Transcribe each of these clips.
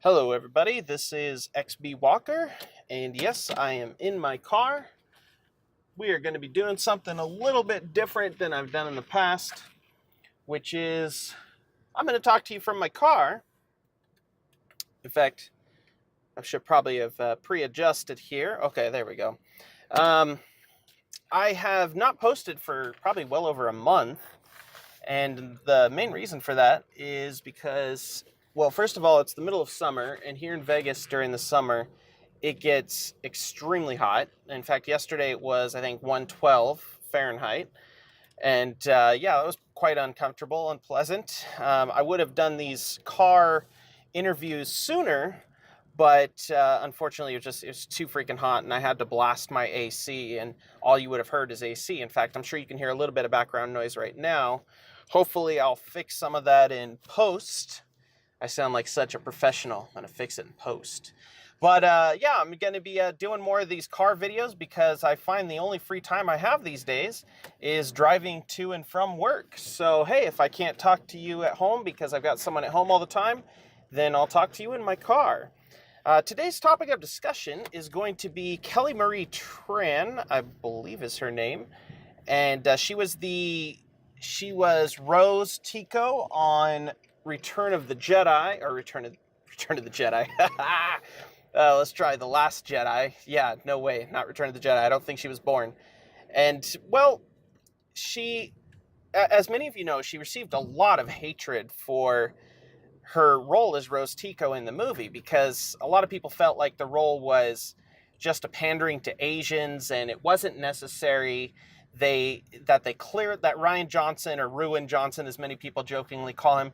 Hello everybody, this is XB Walker, and yes, I am in my car. We are going to be doing something a little bit different than I've done in the past, which is, I'm going to talk to you from my car. In fact, I should probably have pre-adjusted here. Okay, there we go. I have not posted for probably well over a month, and the main reason for that is because, well, first of all, it's the middle of summer, and here in Vegas during the summer, it gets extremely hot. In fact, yesterday it was, I think, 112 Fahrenheit. And yeah, that was quite uncomfortable, unpleasant. I would have done these car interviews sooner, but unfortunately it was too freaking hot, and I had to blast my AC, and all you would have heard is AC. In fact, I'm sure you can hear a little bit of background noise right now. Hopefully I'll fix some of that in post. I sound like such a professional. I'm going to fix it in post. But yeah, I'm going to be doing more of these car videos because I find the only free time I have these days is driving to and from work. So, hey, if I can't talk to you at home because I've got someone at home all the time, then I'll talk to you in my car. Today's topic of discussion is going to be Kelly Marie Tran, I believe is her name. And she was Rose Tico on Return of the Jedi, or Return of the Jedi. Let's try The Last Jedi. Yeah, no way, not Return of the Jedi. I don't think she was born. And, well, she, as many of you know, she received a lot of hatred for her role as Rose Tico in the movie because a lot of people felt like the role was just a pandering to Asians and it wasn't necessary. That Ryan Johnson, or Ruin Johnson, as many people jokingly call him,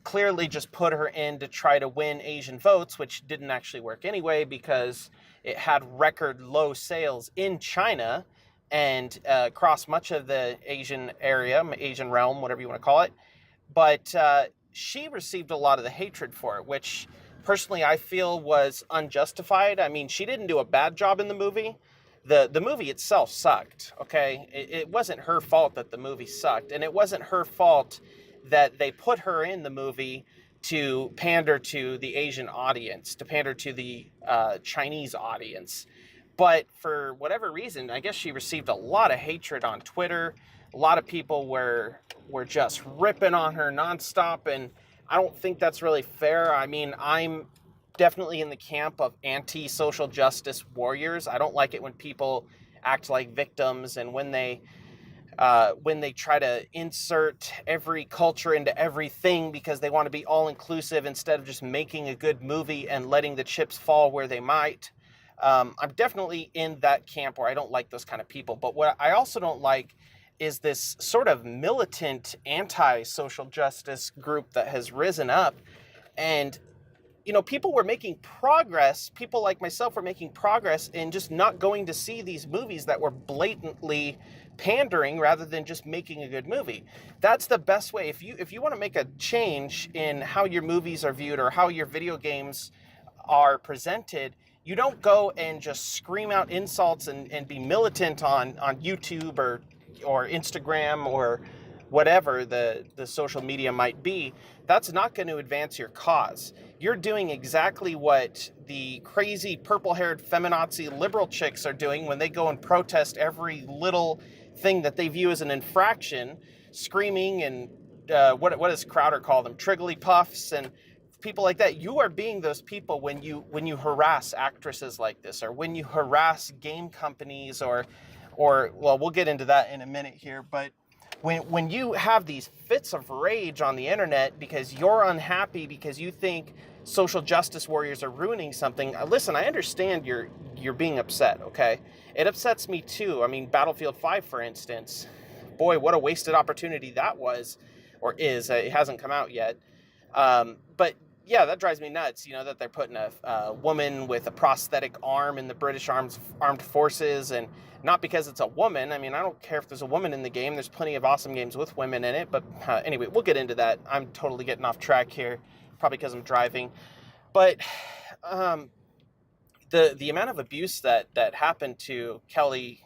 clearly just put her in to try to win Asian votes, which didn't actually work anyway because it had record low sales in China and across much of the Asian area, Asian realm, whatever you want to call it. But she received a lot of the hatred for it, which personally I feel was unjustified. I mean, she didn't do a bad job in the movie. The movie itself sucked, okay? It wasn't her fault that the movie sucked, and it wasn't her fault that they put her in the movie to pander to the Asian audience, to pander to the Chinese audience. But for whatever reason, I guess she received a lot of hatred on Twitter. A lot of people were just ripping on her nonstop, and I don't think that's really fair. I mean, I'm definitely in the camp of anti-social justice warriors. I don't like it when people act like victims and when they try to insert every culture into everything because they want to be all-inclusive instead of just making a good movie and letting the chips fall where they might. I'm definitely in that camp where I don't like those kind of people. But what I also don't like is this sort of militant anti-social justice group that has risen up. And you know, people were making progress, people like myself were making progress in just not going to see these movies that were blatantly pandering rather than just making a good movie. That's the best way. If you want to make a change in how your movies are viewed or how your video games are presented, you don't go and just scream out insults and be militant on YouTube or Instagram or whatever the social media might be. That's not going to advance your cause. You're doing exactly what the crazy purple-haired feminazi liberal chicks are doing when they go and protest every little thing that they view as an infraction, screaming and what does Crowder call them? Triggly puffs and people like that. You are being those people when you harass actresses like this, or when you harass game companies, or well, we'll get into that in a minute here, but when you have these fits of rage on the internet because you're unhappy because you think social justice warriors are ruining something, listen, I understand you're being upset, okay? It upsets me too. I mean, Battlefield 5, for instance, boy, what a wasted opportunity that was, or is. It hasn't come out yet. But yeah, that drives me nuts, you know, that they're putting a woman with a prosthetic arm in the British Armed Forces, and not because it's a woman. I mean, I don't care if there's a woman in the game. There's plenty of awesome games with women in it. But anyway, we'll get into that. I'm totally getting off track here, probably because I'm driving. But the amount of abuse that happened to Kelly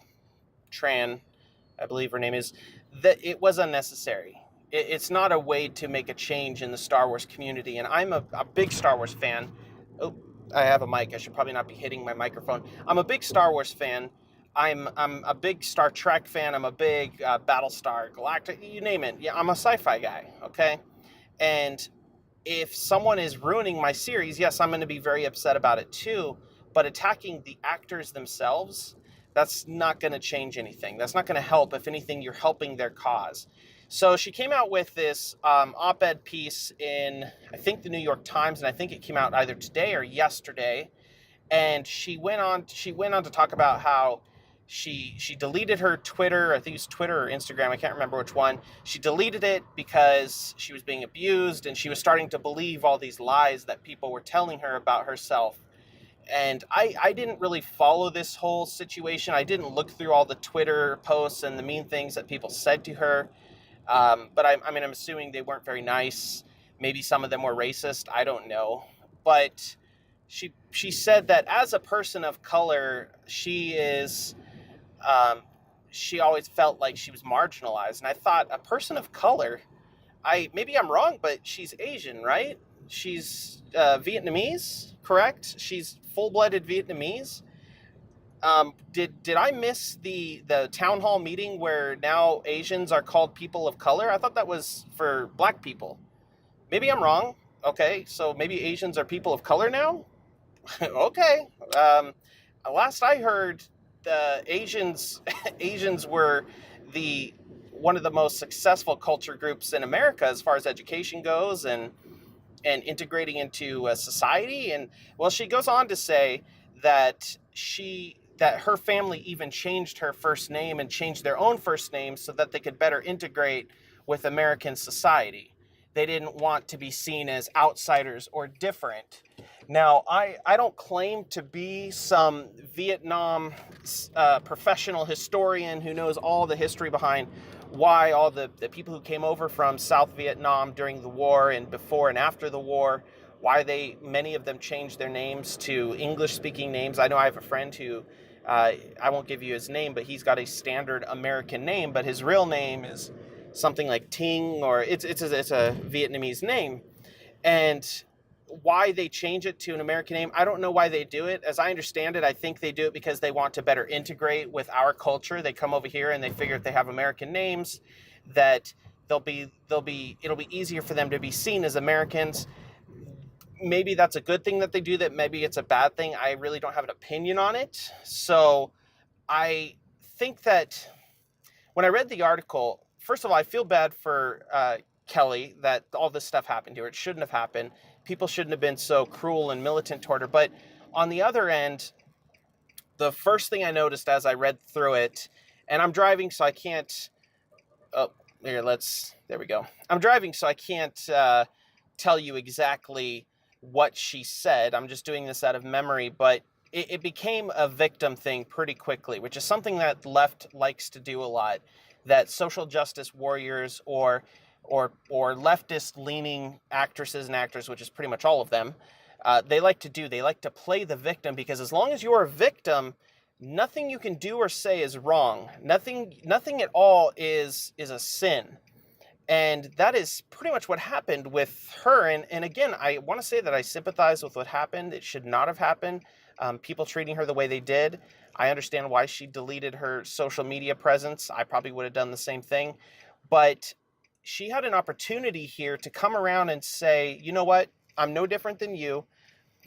Tran, I believe her name is, that it was unnecessary. It's not a way to make a change in the Star Wars community. And I'm a big Star Wars fan. Oh, I have a mic. I should probably not be hitting my microphone. I'm a big Star Wars fan. I'm a big Star Trek fan. I'm a big Battlestar Galactic. You name it. Yeah, I'm a sci-fi guy. Okay, and if someone is ruining my series, yes, I'm going to be very upset about it too. But attacking the actors themselves, that's not going to change anything. That's not going to help. If anything, you're helping their cause. So she came out with this op-ed piece in, I think, the New York Times, and I think it came out either today or yesterday. And she went on to talk about how she deleted her Twitter. I think it was Twitter or Instagram. I can't remember which one. She deleted it because she was being abused, and she was starting to believe all these lies that people were telling her about herself. And I didn't really follow this whole situation. I didn't look through all the Twitter posts and the mean things that people said to her. But I mean, I'm assuming they weren't very nice. Maybe some of them were racist. I don't know. But she said that as a person of color, she always felt like she was marginalized. And I thought, a person of color, maybe I'm wrong, but she's Asian, right? She's Vietnamese, correct? She's full-blooded Vietnamese. Did I miss the town hall meeting where now Asians are called people of color? I thought that was for black people. Maybe I'm wrong. Okay, so maybe Asians are people of color now? Okay. Last I heard, the Asians were the one of the most successful culture groups in America as far as education goes, and integrating into society. And well, she goes on to say that her family even changed her first name and changed their own first name so that they could better integrate with American society. They didn't want to be seen as outsiders or different. Now, I don't claim to be some Vietnam professional historian who knows all the history behind why all the people who came over from South Vietnam during the war and before and after the war, why many of them changed their names to English-speaking names. I know I have a friend who, I won't give you his name, but he's got a standard American name, but his real name is something like Ting, or it's a Vietnamese name. And why they change it to an American name, I don't know why they do it. As I understand it, I think they do it because they want to better integrate with our culture. They come over here and they figure if they have American names, that it'll be easier for them to be seen as Americans. Maybe that's a good thing that they do that. Maybe it's a bad thing. I really don't have an opinion on it. So I think that when I read the article, first of all, I feel bad for Kelly that all this stuff happened to her. It shouldn't have happened. People shouldn't have been so cruel and militant toward her. But on the other end, the first thing I noticed as I read through it, and I'm driving, so I can't. Oh, there we go. I'm driving, so I can't tell you exactly what she said. I'm just doing this out of memory, but it became a victim thing pretty quickly, which is something that left likes to do a lot. That social justice warriors or leftist leaning actresses and actors, which is pretty much all of them, they like to do. They like to play the victim, because as long as you're a victim, nothing you can do or say is wrong. Nothing at all is a sin. And that is pretty much what happened with her. And again, I want to say that I sympathize with what happened. It should not have happened. People treating her the way they did. I understand why she deleted her social media presence. I probably would have done the same thing. But she had an opportunity here to come around and say, you know what? I'm no different than you.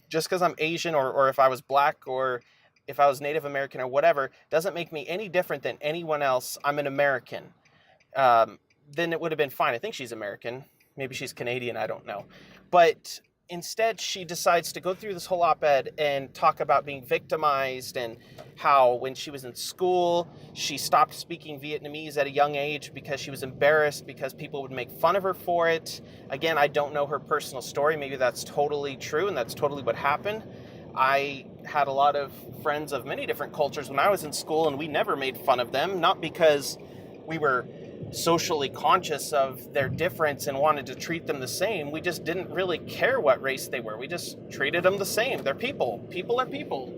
Just because I'm Asian, or if I was black, or if I was Native American or whatever, doesn't make me any different than anyone else. I'm an American. Then it would have been fine. I think she's American. Maybe she's Canadian. I don't know. But instead, she decides to go through this whole op-ed and talk about being victimized, and how when she was in school, she stopped speaking Vietnamese at a young age because she was embarrassed because people would make fun of her for it. Again, I don't know her personal story. Maybe that's totally true and that's totally what happened. I had a lot of friends of many different cultures when I was in school, and we never made fun of them, not because we were socially conscious of their difference and wanted to treat them the same. We just didn't really care what race they were. We just treated them the same. They're people. People are people.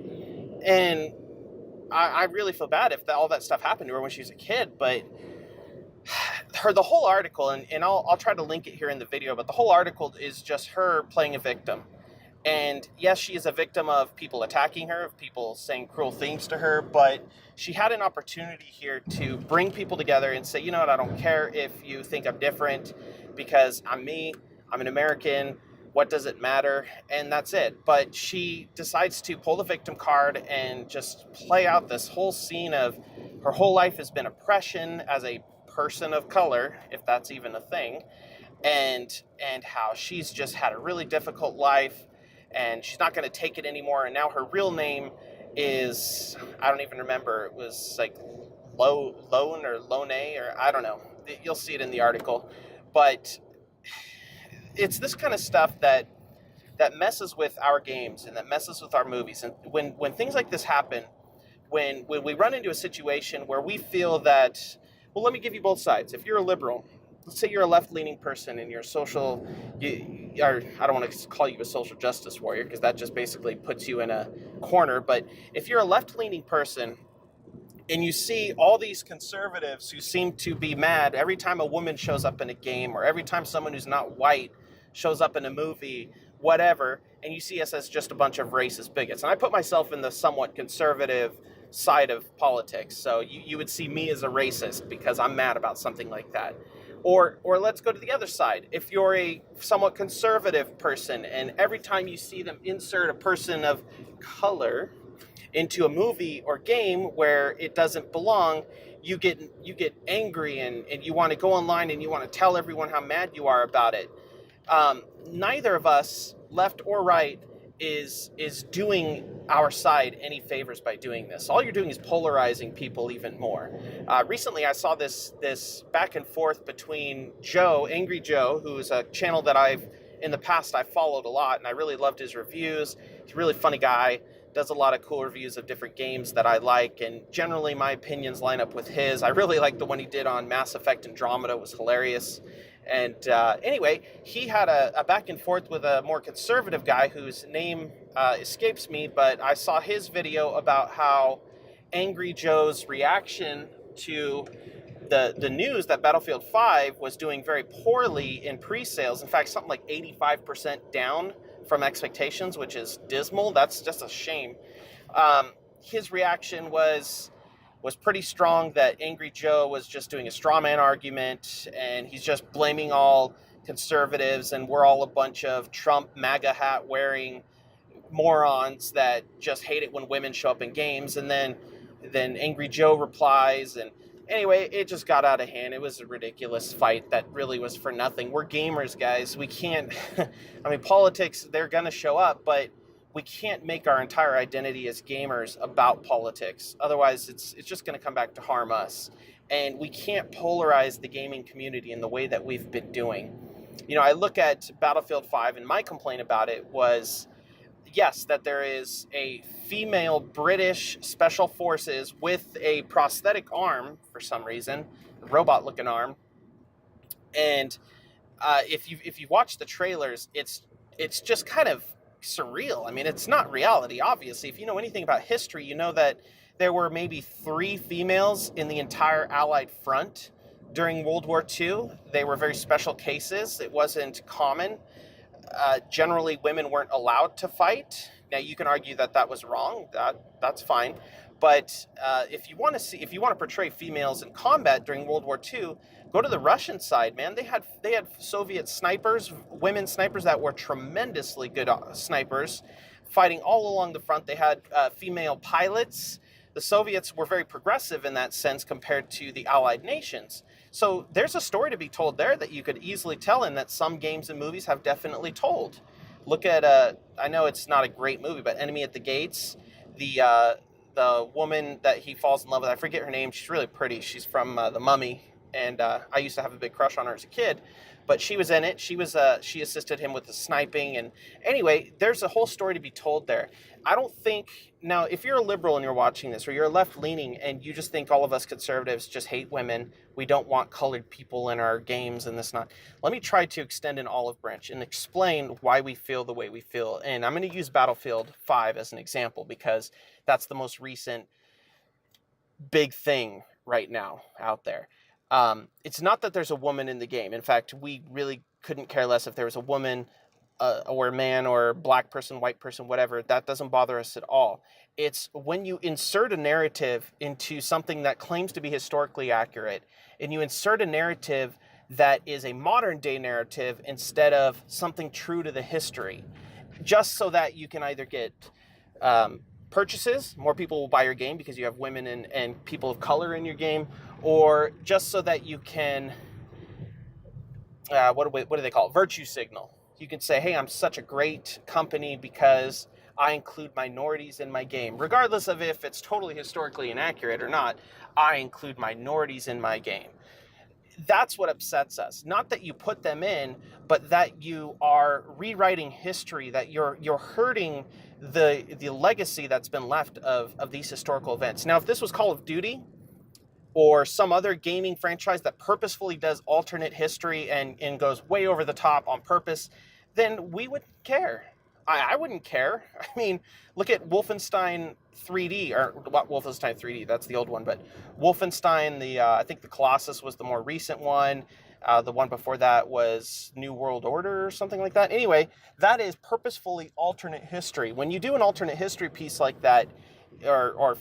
And I really feel bad if all that stuff happened to her when she was a kid. But the whole article, and I'll try to link it here in the video, but the whole article is just her playing a victim. And yes, she is a victim of people attacking her, of people saying cruel things to her, but she had an opportunity here to bring people together and say, you know what, I don't care if you think I'm different, because I'm me, I'm an American, what does it matter? And that's it. But she decides to pull the victim card and just play out this whole scene of her whole life has been oppression as a person of color, if that's even a thing, and how she's just had a really difficult life and she's not going to take it anymore. And now her real name is, I don't even remember, it was like Lone or Lone, or I don't know. You'll see it in the article. But it's this kind of stuff that messes with our games and that messes with our movies. And when things like this happen, when we run into a situation where we feel that, well, let me give you both sides. If you're a liberal, let's say you're a left-leaning person and you're social, I don't want to call you a social justice warrior because that just basically puts you in a corner. But if you're a left-leaning person and you see all these conservatives who seem to be mad every time a woman shows up in a game or every time someone who's not white shows up in a movie, whatever, and you see us as just a bunch of racist bigots. And I put myself in the somewhat conservative side of politics. So you would see me as a racist because I'm mad about something like that. Or let's go to the other side. If you're a somewhat conservative person and every time you see them insert a person of color into a movie or game where it doesn't belong, you get angry and you want to go online and you want to tell everyone how mad you are about it. Neither of us, left or right, is doing our side any favors by doing this. All you're doing is polarizing people even more. Recently, I saw this back and forth between Joe, Angry Joe, who's a channel that in the past I've followed a lot, and I really loved his reviews. He's a really funny guy, does a lot of cool reviews of different games that I like, and generally my opinions line up with his. I really liked the one he did on Mass Effect Andromeda. It was hilarious. And anyway, he had a back and forth with a more conservative guy whose name escapes me, but I saw his video about how Angry Joe's reaction to the news that Battlefield 5 was doing very poorly in pre-sales. In fact, something like 85% down from expectations, which is dismal. That's just a shame. His reaction was pretty strong, that Angry Joe was just doing a straw man argument and he's just blaming all conservatives and we're all a bunch of Trump MAGA hat wearing morons that just hate it when women show up in games. And then Angry Joe replies, and anyway, it just got out of hand. It was a ridiculous fight that really was for nothing. We're gamers, guys. We can't I mean, politics, they're gonna show up, but we can't make our entire identity as gamers about politics. Otherwise, it's just going to come back to harm us. And we can't polarize the gaming community in the way that we've been doing. You know, I look at Battlefield 5, and my complaint about it was, yes, that there is a female British special forces with a prosthetic arm for some reason, a robot-looking arm. And if you watch the trailers, it's just kind of surreal. I mean, it's not reality, obviously. If you know anything about history, you know that there were maybe 3 females in the entire Allied front during World War II. They were very special cases. It wasn't common. Generally, women weren't allowed to fight. Now, you can argue that that was wrong. That's fine. But if you want to portray females in combat during World War II, go to the Russian side, man. They had Soviet snipers, women snipers that were tremendously good snipers, fighting all along the front. They had female pilots. The Soviets were very progressive in that sense compared to the Allied nations. So there's a story to be told there that you could easily tell, and that some games and movies have definitely told. Look at I know it's not a great movie, but Enemy at the Gates. The woman that he falls in love with, I forget her name. She's really pretty. She's from The Mummy, and I used to have a big crush on her as a kid. But she was in it. She assisted him with the sniping. And anyway, there's a whole story to be told there. I don't think, now, if you're a liberal and you're watching this, or you're left-leaning and you just think all of us conservatives just hate women, we don't want colored people in our games and this not, let me try to extend an olive branch and explain why we feel the way we feel. And I'm going to use Battlefield 5 as an example because that's the most recent big thing right now out there. It's not that there's a woman in the game. In fact, we really couldn't care less if there was a woman or a man or black person, white person, whatever. That doesn't bother us at all. It's when you insert a narrative into something that claims to be historically accurate, and you insert a narrative that is a modern day narrative instead of something true to the history, just so that you can either get purchases, more people will buy your game because you have women and people of color in your game, or just so that you can, what do they call it? Virtue signal. You can say, hey, I'm such a great company because I include minorities in my game. Regardless of if it's totally historically inaccurate or not, I include minorities in my game. That's what upsets us. Not that you put them in, but that you are rewriting history, that you're hurting the legacy that's been left of these historical events. Now, if this was Call of Duty or some other gaming franchise that purposefully does alternate history and goes way over the top on purpose, then we wouldn't care. I wouldn't care. I mean, look at Wolfenstein 3D, or what, Wolfenstein 3D, that's the old one, but Wolfenstein, I think the Colossus was the more recent one. The one before that was New World Order or something like that. Anyway, that is purposefully alternate history. When you do an alternate history piece like that, or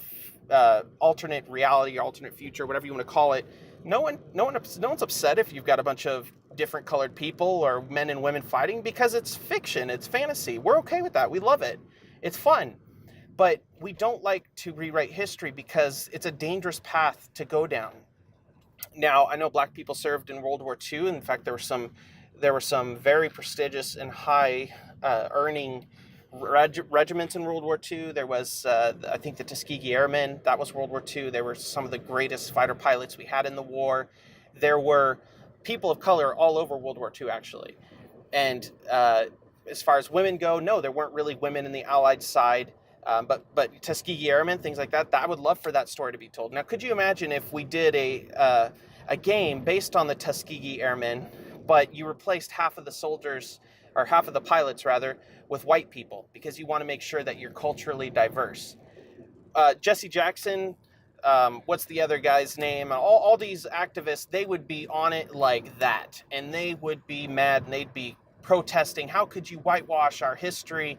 alternate reality, or alternate future, whatever you want to call it, no one's upset if you've got a bunch of different colored people or men and women fighting, because it's fiction, it's fantasy. We're okay with that. We love it. It's fun. But we don't like to rewrite history because it's a dangerous path to go down. Now, I know black people served in World War II. In fact, there were some very prestigious and high earning regiments in World War II. There was, I think, the Tuskegee Airmen. That was World War II. They were some of the greatest fighter pilots we had in the war. There were people of color all over World War II, actually. And as far as women go, no, there weren't really women in the Allied side. But Tuskegee Airmen, things like that, I would love for that story to be told. Now, could you imagine if we did a game based on the Tuskegee Airmen, but you replaced half of the soldiers, or half of the pilots rather, with white people, because you want to make sure that you're culturally diverse? Jesse Jackson, what's the other guy's name? All these activists, they would be on it like that, and they would be mad, and they'd be protesting. How could you whitewash our history?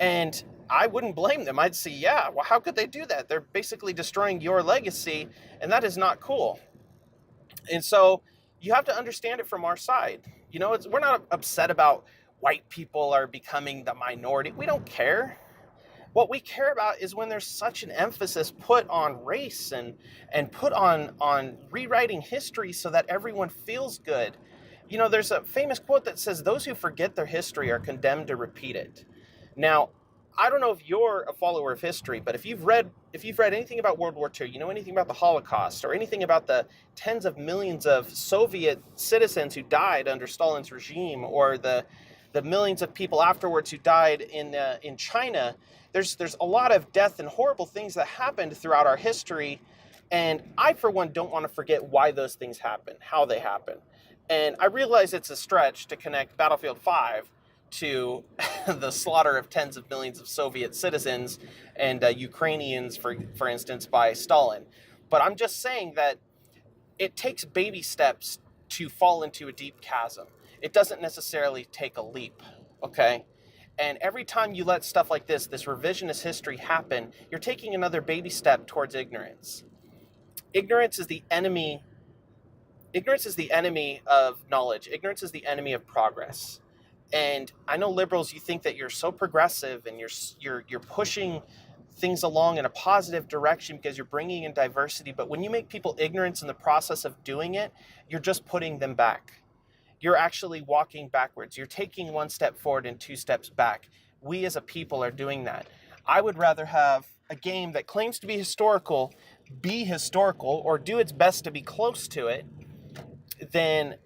And I wouldn't blame them. I'd say, yeah, well, how could they do that? They're basically destroying your legacy, and that is not cool. And so you have to understand it from our side. You know, we're not upset about white people are becoming the minority. We don't care. What we care about is when there's such an emphasis put on race and put on rewriting history so that everyone feels good. You know, there's a famous quote that says, those who forget their history are condemned to repeat it. Now, I don't know if you're a follower of history, but if you've read anything about World War II, you know anything about the Holocaust, or anything about the tens of millions of Soviet citizens who died under Stalin's regime, or the millions of people afterwards who died in China, there's a lot of death and horrible things that happened throughout our history, and I, for one, don't want to forget why those things happened, how they happened. And I realize it's a stretch to connect Battlefield 5 to the slaughter of tens of millions of Soviet citizens and Ukrainians, for instance, by Stalin. But I'm just saying that it takes baby steps to fall into a deep chasm. It doesn't necessarily take a leap, okay? And every time you let stuff like this revisionist history happen, you're taking another baby step towards ignorance. Ignorance is the enemy of knowledge. Ignorance is the enemy of progress. And I know liberals, you think that you're so progressive and you're pushing things along in a positive direction because you're bringing in diversity. But when you make people ignorant in the process of doing it, you're just putting them back. You're actually walking backwards. You're taking one step forward and two steps back. We as a people are doing that. I would rather have a game that claims to be historical or do its best to be close to it than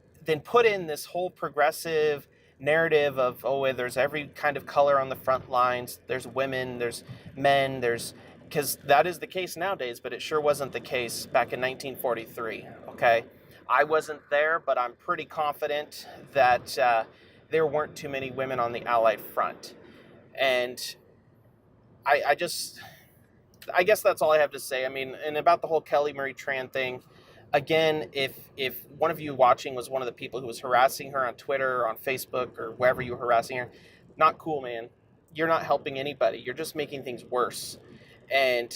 put in this whole progressive narrative of, there's every kind of color on the front lines, there's women, there's men, because that is the case nowadays, but it sure wasn't the case back in 1943, okay? I wasn't there, but I'm pretty confident that there weren't too many women on the Allied front. And I guess that's all I have to say. I mean, and about the whole Marie Tran thing, Again, if one of you watching was one of the people who was harassing her on Twitter or on Facebook or wherever you were harassing her, not cool, man. You're not helping anybody. You're just making things worse. And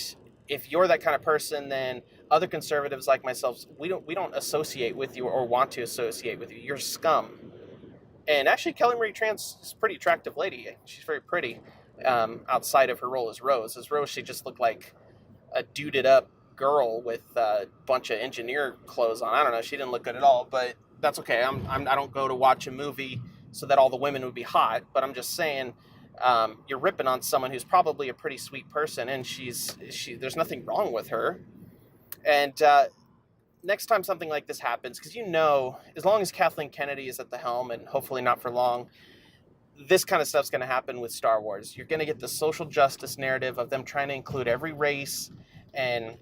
if you're that kind of person, then other conservatives like myself, we don't associate with you or want to associate with you. You're scum. And actually, Kelly Marie Tran is a pretty attractive lady. She's very pretty. Outside of her role as Rose, she just looked like a duded up girl with a bunch of engineer clothes on. I don't know. She didn't look good at all, but that's okay. I don't go to watch a movie so that all the women would be hot. But I'm just saying, you're ripping on someone who's probably a pretty sweet person, and there's nothing wrong with her. And next time something like this happens, because as long as Kathleen Kennedy is at the helm, and hopefully not for long, this kind of stuff's going to happen with Star Wars. You're going to get the social justice narrative of them trying to include every race and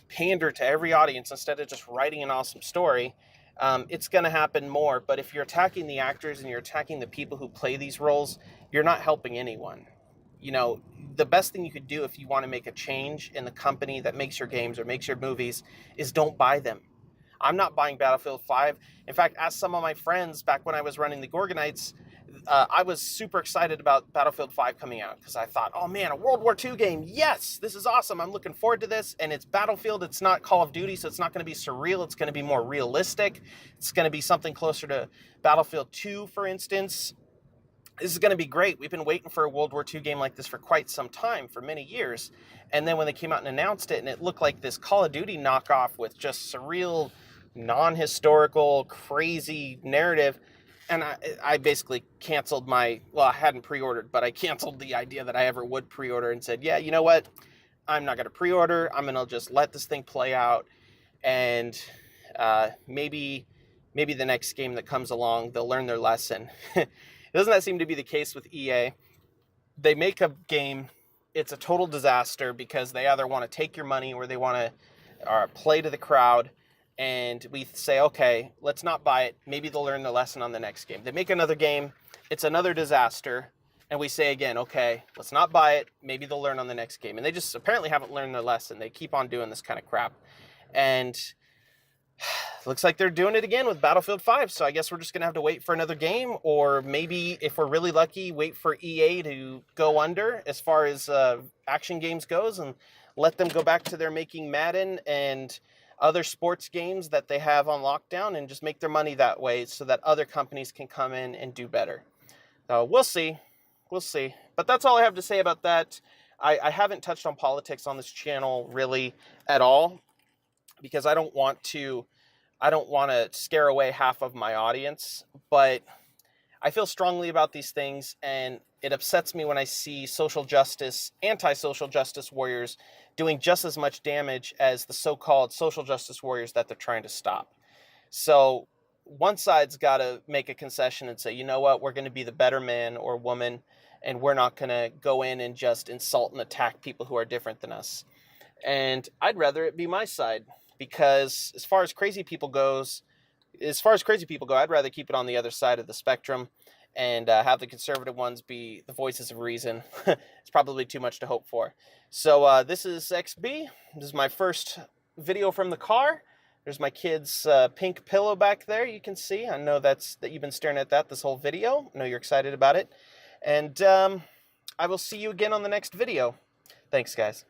pander to every audience instead of just writing an awesome story. It's going to happen more. But if you're attacking the actors and you're attacking the people who play these roles, you're not helping anyone. The best thing you could do if you want to make a change in the company that makes your games or makes your movies is don't buy them. I'm not buying Battlefield 5. In fact, ask some of my friends back when I was running the Gorgonites, I was super excited about Battlefield 5 coming out because I thought, oh man, a World War II game. Yes, this is awesome. I'm looking forward to this. And it's Battlefield. It's not Call of Duty, so it's not going to be surreal. It's going to be more realistic. It's going to be something closer to Battlefield 2, for instance. This is going to be great. We've been waiting for a World War II game like this for quite some time, for many years. And then when they came out and announced it, and it looked like this Call of Duty knockoff with just surreal, non-historical, crazy narrative, and I basically canceled I hadn't pre-ordered, but I canceled the idea that I ever would pre-order and said, yeah, you know what? I'm not going to pre-order. I'm going to just let this thing play out. And maybe the next game that comes along, they'll learn their lesson. Doesn't that seem to be the case with EA? They make a game, it's a total disaster because they either want to take your money or they want to play to the crowd. And we say, okay, let's not buy it. Maybe they'll learn the lesson on the next game. They make another game. It's another disaster. And we say again, okay, let's not buy it. Maybe they'll learn on the next game. And they just apparently haven't learned their lesson. They keep on doing this kind of crap. And looks like they're doing it again with Battlefield 5. So I guess we're just going to have to wait for another game. Or maybe, if we're really lucky, wait for EA to go under as far as action games goes and let them go back to their making Madden and other sports games that they have on lockdown and just make their money that way so that other companies can come in and do better. So we'll see. But that's all I have to say about that. I haven't touched on politics on this channel really at all because I don't want to scare away half of my audience, but I feel strongly about these things, and it upsets me when I see anti-social justice warriors doing just as much damage as the so-called social justice warriors that they're trying to stop. So one side's got to make a concession and say, you know what, we're going to be the better man or woman, and we're not going to go in and just insult and attack people who are different than us. And I'd rather it be my side, because as far as crazy people go, I'd rather keep it on the other side of the spectrum and have the conservative ones be the voices of reason. It's probably too much to hope for. So this is XB. This is my first video from the car. There's my kid's pink pillow back there. You can see. I know that you've been staring at that this whole video. I know you're excited about it. And I will see you again on the next video. Thanks, guys.